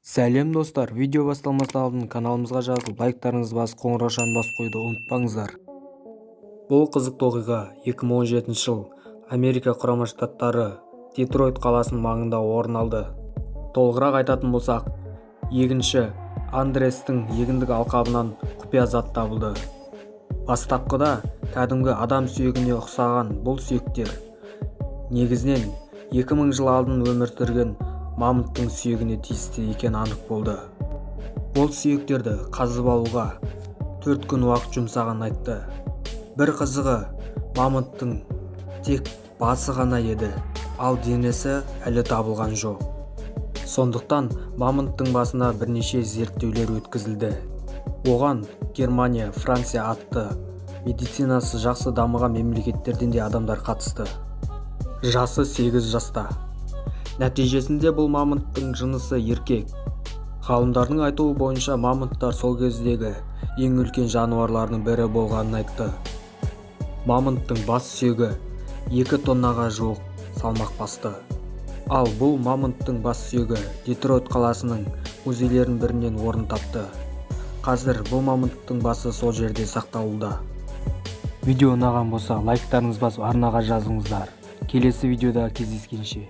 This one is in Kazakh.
Сәлем достар, видео басталмастан алдын каналымызға жазылып, лайктарыңызды басып, қоңыраушаны басып қойды ұмытпаңыздар. Бұл қызықты оқиға 2017 жыл Америка құрама штаттары Детройт қаласының маңында орын алды. Толығырақ айтатын болсақ, егінші Андрестің егіндік алқабынан құпия зат табылды. Бастапқыда кәдімгі адам сүйегіне ұқсаған бұл сүйектер негізінен 2000 жыл алдын өмір сүрген мамонттың сүйегіне тиісті екені анық болды. Ол сүйектерді қазып алуға 4 күн уақыт жұмсаған айтты. Бір қызығы, мамонттың тек басы ғана еді, ал денесі әлі табылған жоқ. Сондықтан мамонттың басына бірнеше зерттеулер өткізілді. Оған Германия, Франция атты медицинасы жақсы дамыған мемлекеттерден де адамдар қатысты. Жасы 8 жаста. Нәтижесінде бұл мамонттың жынысы еркек. Ғалымдардың айтуы бойынша мамонттар сол кездегі ең үлкен жануарлардың бірі болғанын айтты. Мамонттың бас сүйегі 2 тоннаға жуық салмақ басты. Ал бұл мамонттың бас сүйегі Детройт қаласының музейлерінің бірінен орын тапты. Қазір бұл мамонттың басы сол жерде сақталуда. Видео ұнаған болса, лайктарыңызды басып арнаға жазыңыздар. Келесі видеода кездескенше.